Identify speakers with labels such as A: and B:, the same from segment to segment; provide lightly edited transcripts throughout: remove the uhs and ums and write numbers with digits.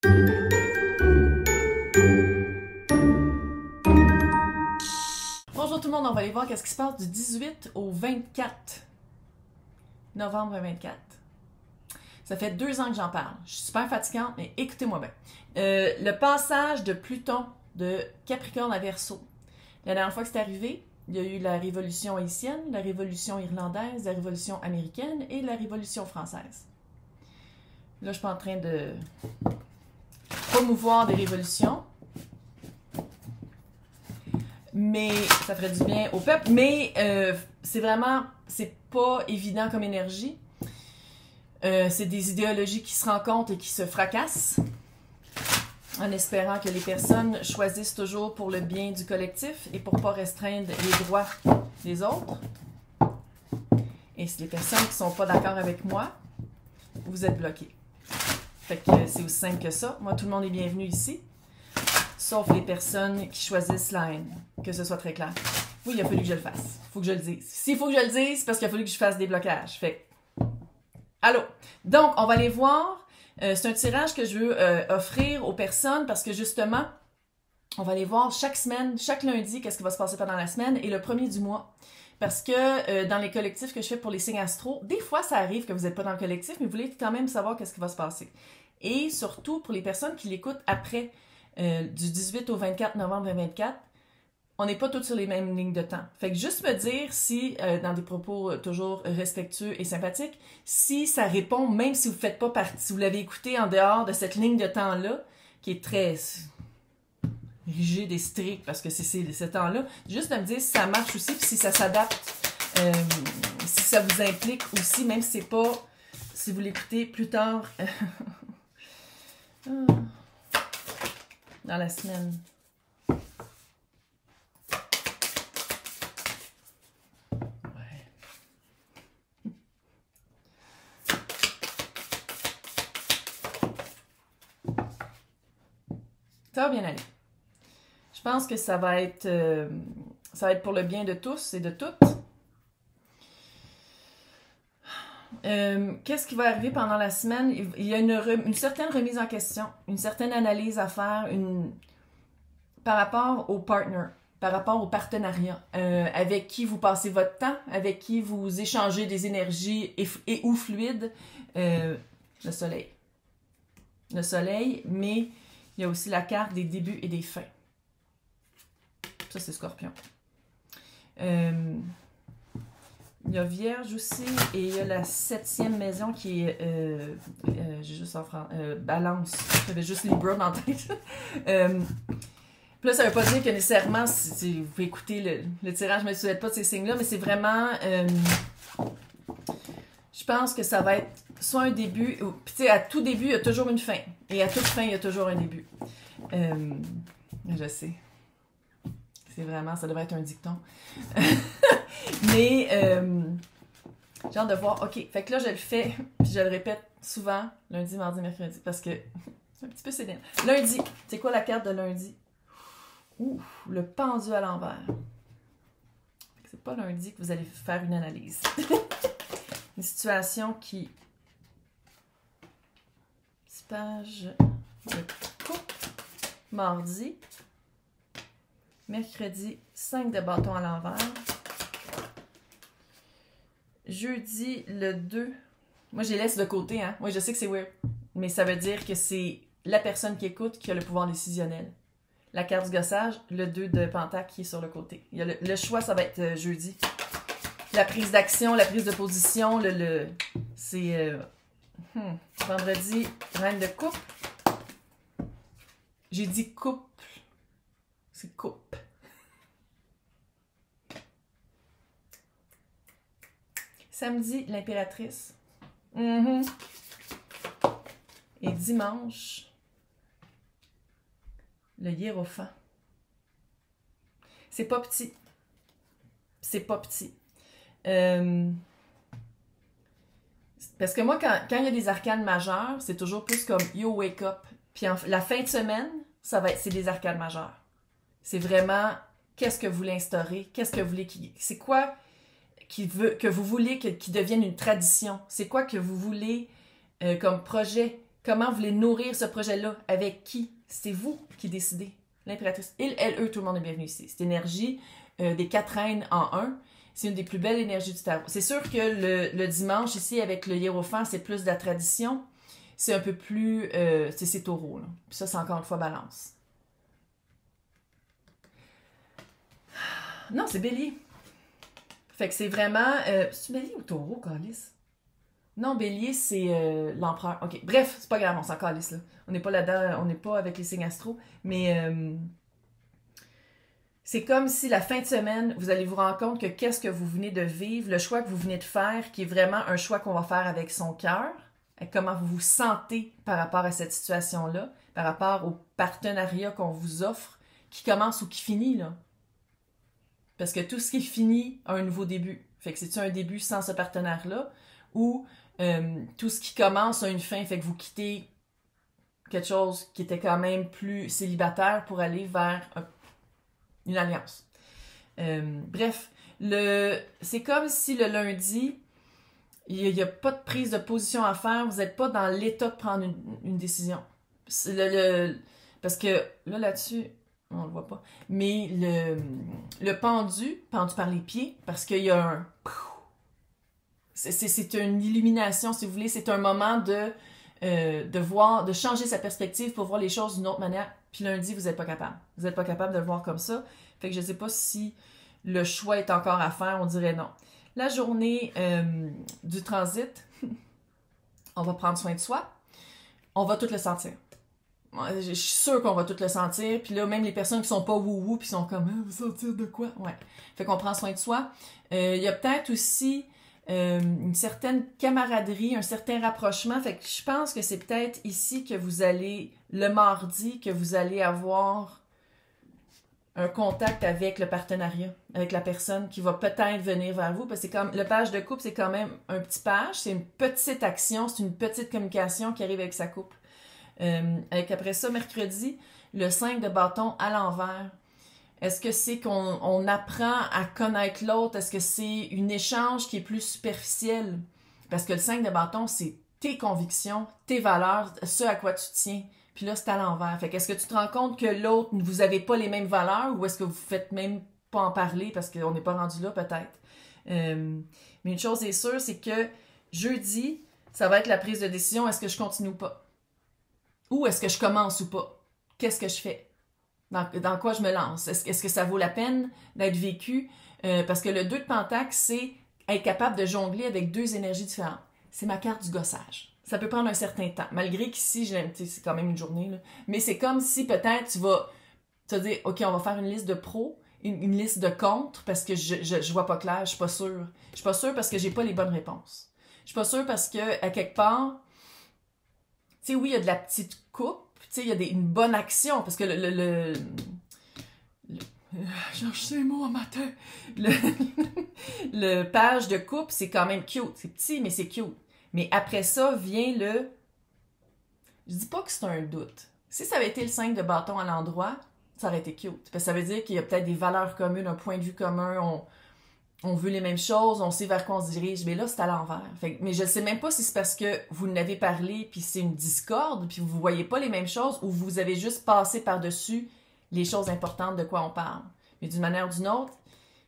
A: Bonjour tout le monde, on va aller voir qu'est-ce qui se passe du 18 au 24 novembre 2024. Ça fait 2 ans que j'en parle. Je suis super fatigante, mais écoutez-moi bien. Le passage de Pluton de Capricorne à Verseau. La dernière fois que c'est arrivé, il y a eu la Révolution haïtienne, la Révolution irlandaise, la Révolution américaine et la Révolution française. Là, je suis pas en train de promouvoir des révolutions. Mais ça ferait du bien au peuple. Mais c'est vraiment, c'est pas évident comme énergie. C'est des idéologies qui se rencontrent et qui se fracassent, en espérant que les personnes choisissent toujours pour le bien du collectif et pour pas restreindre les droits des autres. Et si les personnes qui sont pas d'accord avec moi, vous êtes bloqués. Fait que c'est aussi simple que ça. Moi, tout le monde est bienvenu ici. Sauf les personnes qui choisissent la haine. Que ce soit très clair. Oui, il a fallu que je le fasse. Il faut que je le dise. S'il faut que je le dise, c'est parce qu'il a fallu que je fasse des blocages. Fait allô? Donc, on va aller voir. C'est un tirage que je veux offrir aux personnes parce que justement, on va aller voir chaque semaine, chaque lundi, qu'est-ce qui va se passer pendant la semaine et le premier du mois. Parce que dans les collectifs que je fais pour les signes astro, des fois, ça arrive que vous n'êtes pas dans le collectif, mais vous voulez quand même savoir qu'est-ce qui va se passer. Et surtout, pour les personnes qui l'écoutent après du 18 au 24 novembre 2024, on n'est pas tous sur les mêmes lignes de temps. Fait que juste me dire si, dans des propos toujours respectueux et sympathiques, si ça répond, même si vous ne faites pas partie, si vous l'avez écouté en dehors de cette ligne de temps-là, qui est très rigide et strict, parce que c'est ce temps-là, juste de me dire si ça marche aussi, puis si ça s'adapte, si ça vous implique aussi, même si c'est pas, si vous l'écoutez plus tard, dans la semaine. Ça va bien aller. Je pense que ça va être pour le bien de tous et de toutes. Qu'est-ce qui va arriver pendant la semaine? Il y a une certaine remise en question, une certaine analyse à faire par rapport au partner, par rapport au partenariat, avec qui vous passez votre temps, avec qui vous échangez des énergies et ou fluides. Le soleil. Le soleil, mais il y a aussi la carte des débuts et des fins. Ça, c'est Scorpion. Il y a Vierge aussi, et il y a la 7e maison qui est, j'ai juste en français, Balance. J'avais juste Libra dans la tête. Puis là, ça ne veut pas dire que nécessairement, vous pouvez écouter le tirage, mais je ne souhaite pas de ces signes-là, mais c'est vraiment, je pense que ça va être soit un début, puis tu sais, à tout début, il y a toujours une fin, et à toute fin, il y a toujours un début. Je sais. C'est vraiment, ça devrait être un dicton. Mais, j'ai hâte de voir. OK, fait que là, je le fais, puis je le répète souvent, lundi, mardi, mercredi, parce que c'est un petit peu sédentaire. Lundi, c'est quoi la carte de lundi? Ouh, le pendu à l'envers. C'est pas lundi que vous allez faire une analyse. Une situation qui... Page de coupe. Mardi. Mercredi, 5 de bâton à l'envers. Jeudi, le 2. Moi, je les laisse de côté, hein. Moi, je sais que c'est weird. Mais ça veut dire que c'est la personne qui écoute qui a le pouvoir décisionnel. La carte du gossage, le 2 de pentacle qui est sur le côté. Il y a le choix, ça va être jeudi. La prise d'action, la prise de position, c'est... vendredi, reine de coupe. J'ai dit couple. C'est coupe. Samedi, l'impératrice. Et dimanche, le hiérophant. C'est pas petit. C'est pas petit. Parce que moi, quand il y a des arcanes majeures, c'est toujours plus comme « yo, wake up ». Puis la fin de semaine, c'est des arcanes majeures. C'est vraiment qu'est-ce que vous voulez instaurer, qu'est-ce que vous voulez, c'est quoi que vous voulez qui devienne une tradition. C'est quoi que vous voulez comme projet, Comment vous voulez nourrir ce projet-là? Avec qui? C'est vous qui décidez. L'impératrice. Il, elle, eux, tout le monde est bienvenu ici. Cette énergie des 4 reines en un, c'est une des plus belles énergies du tarot. C'est sûr que le dimanche, ici, avec le hiérophant, c'est plus de la tradition. C'est un peu plus... c'est taureau, là. Puis ça, c'est encore une fois balance. Non, c'est bélier. Fait que c'est vraiment... c'est-tu bélier ou taureau, Calice? Non, bélier, c'est l'empereur. OK, bref, c'est pas grave, on s'en calisse, là. On n'est pas là-dedans, on n'est pas avec les signes astro. Mais c'est comme si la fin de semaine, vous allez vous rendre compte que qu'est-ce que vous venez de vivre, le choix que vous venez de faire, qui est vraiment un choix qu'on va faire avec son cœur, comment vous vous sentez par rapport à cette situation-là, par rapport au partenariat qu'on vous offre, qui commence ou qui finit, là. Parce que tout ce qui est fini a un nouveau début. Fait que c'est-tu un début sans ce partenaire-là? Ou tout ce qui commence a une fin, fait que vous quittez quelque chose qui était quand même plus célibataire pour aller vers une alliance. Bref, c'est comme si le lundi, il n'y a pas de prise de position à faire, vous n'êtes pas dans l'état de prendre une décision. Parce que là-dessus... on le voit pas. Mais le pendu par les pieds, parce qu'il y a un... C'est une illumination, si vous voulez. C'est un moment de voir, de changer sa perspective pour voir les choses d'une autre manière. Puis lundi, vous n'êtes pas capable. Vous n'êtes pas capable de le voir comme ça. Fait que je ne sais pas si le choix est encore à faire. On dirait non. La journée du transit, on va prendre soin de soi. On va tout le sentir. Je suis sûre qu'on va tout le sentir. Puis là, même les personnes qui sont pas wou-wou, puis sont comme « vous sentir de quoi? » Ouais. Fait qu'on prend soin de soi. Il y a peut-être aussi une certaine camaraderie, un certain rapprochement. Fait que je pense que c'est peut-être ici que vous allez, le mardi, que vous allez avoir un contact avec le partenariat, avec la personne qui va peut-être venir vers vous. Parce que c'est comme le page de couple, c'est quand même un petit page. C'est une petite action, c'est une petite communication qui arrive avec sa couple. Avec après ça, mercredi, le 5 de bâton à l'envers. Est-ce que c'est qu'on apprend à connaître l'autre? Est-ce que c'est un échange qui est plus superficiel? Parce que le 5 de bâton, c'est tes convictions, tes valeurs, ce à quoi tu tiens. Puis là, c'est à l'envers. Fait qu'est-ce que tu te rends compte que l'autre, vous n'avez pas les mêmes valeurs ou est-ce que vous ne faites même pas en parler parce qu'on n'est pas rendu là peut-être? Mais une chose est sûre, c'est que jeudi, ça va être la prise de décision. Est-ce que je continue ou pas? Ou est-ce que je commence ou pas? Qu'est-ce que je fais? Dans quoi je me lance? Est-ce que ça vaut la peine d'être vécu? Parce que le 2 de Pentacle, c'est être capable de jongler avec 2 énergies différentes. C'est ma carte du gossage. Ça peut prendre un certain temps. Malgré qu'ici, c'est quand même une journée. Là. Mais c'est comme si peut-être tu vas te dire, OK, on va faire une liste de pros, une liste de contre, parce que je vois pas clair, je suis pas sûre. Je suis pas sûre parce que j'ai pas les bonnes réponses. Je suis pas sûre parce que, à quelque part, tu sais, oui, il y a de la petite coupe, tu sais, il y a une bonne action, parce que je cherche ces mots en matin. Le page de coupe, c'est quand même cute. C'est petit, mais c'est cute. Mais après ça, vient le... Je dis pas que c'est un doute. Si ça avait été le 5 de bâton à l'endroit, ça aurait été cute. Parce que ça veut dire qu'il y a peut-être des valeurs communes, un point de vue commun, on veut les mêmes choses, on sait vers quoi on se dirige, mais là, c'est à l'envers. Mais je ne sais même pas si c'est parce que vous n'avez parlé, puis c'est une discorde, puis vous ne voyez pas les mêmes choses, ou vous avez juste passé par-dessus les choses importantes de quoi on parle. Mais d'une manière ou d'une autre,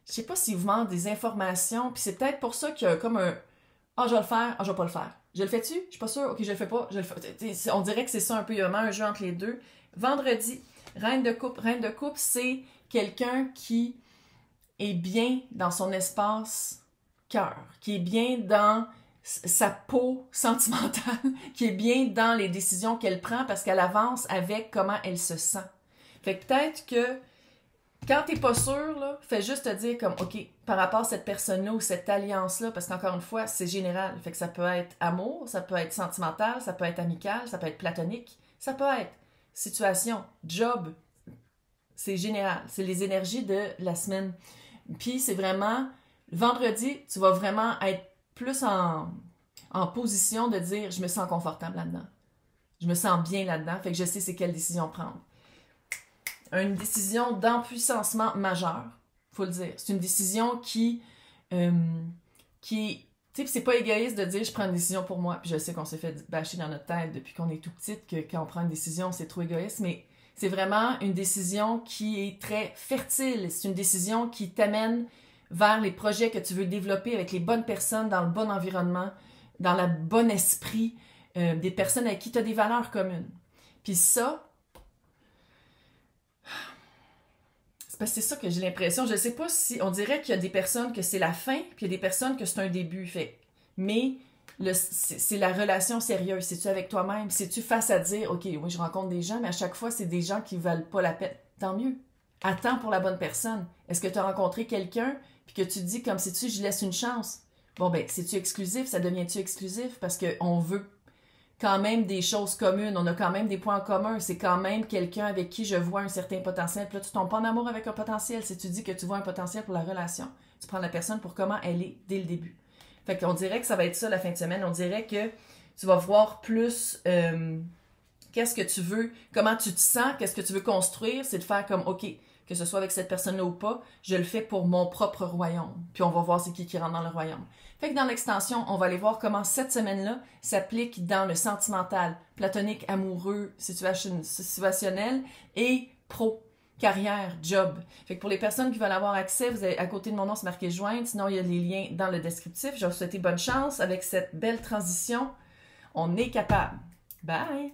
A: je ne sais pas s'il vous manque des informations, puis c'est peut-être pour ça qu'il y a comme un « Ah, je vais le faire, ah, je vais pas le faire. Je le fais-tu? Je suis pas sûre. OK, je le fais pas, je le fais. » On dirait que c'est ça un peu, il y a vraiment un jeu entre les deux. Vendredi, reine de coupe. Reine de coupe, c'est quelqu'un qui est bien dans son espace cœur, qui est bien dans sa peau sentimentale, qui est bien dans les décisions qu'elle prend parce qu'elle avance avec comment elle se sent. Fait que peut-être que quand t'es pas sûr, là, fais juste te dire comme, OK, par rapport à cette personne-là ou cette alliance-là, parce qu'encore une fois, c'est général. Fait que ça peut être amour, ça peut être sentimental, ça peut être amical, ça peut être platonique, ça peut être situation, job. C'est général. C'est les énergies de la semaine. Puis c'est vraiment, vendredi, tu vas vraiment être plus en position de dire, je me sens confortable là-dedans. Je me sens bien là-dedans, fait que je sais c'est quelle décision prendre. Une décision d'empuissancement majeur, faut le dire. C'est une décision qui est, tu Tu sais, c'est pas égoïste de dire je prends une décision pour moi. Puis je sais qu'on s'est fait bâcher dans notre tête depuis qu'on est tout petite que quand on prend une décision, c'est trop égoïste, mais c'est vraiment une décision qui est très fertile. C'est une décision qui t'amène vers les projets que tu veux développer avec les bonnes personnes, dans le bon environnement, dans le bon esprit, des personnes avec qui tu as des valeurs communes. Puis ça, c'est parce que c'est ça que j'ai l'impression. Je sais pas si, on dirait qu'il y a des personnes que c'est la fin, puis il y a des personnes que c'est un début. Mais c'est la relation sérieuse. C'est-tu avec toi-même? C'est-tu face à dire, OK, oui, je rencontre des gens, mais à chaque fois, c'est des gens qui valent pas la peine. Tant mieux. Attends pour la bonne personne. Est-ce que tu as rencontré quelqu'un, puis que tu te dis, comme sais-tu, je laisse une chance? Bon, ben, c'est-tu exclusif? Ça devient-tu exclusif? Parce qu'on veut quand même des choses communes. On a quand même des points en commun. C'est quand même quelqu'un avec qui je vois un certain potentiel. Puis là, tu tombes pas en amour avec un potentiel. Si tu dis que tu vois un potentiel pour la relation, tu prends la personne pour comment elle est dès le début. Fait qu'on dirait que ça va être ça la fin de semaine. On dirait que tu vas voir plus qu'est-ce que tu veux, comment tu te sens, qu'est-ce que tu veux construire. C'est de faire comme, OK, que ce soit avec cette personne-là ou pas, je le fais pour mon propre royaume. Puis on va voir c'est qui rentre dans le royaume. Fait que dans l'extension, on va aller voir comment cette semaine-là s'applique dans le sentimental, platonique, amoureux, situationnel et pro, carrière, job. Fait que pour les personnes qui veulent avoir accès, vous avez, à côté de mon nom, c'est marqué joindre. Sinon, il y a les liens dans le descriptif. Je vais vous souhaiter bonne chance avec cette belle transition. On est capable. Bye!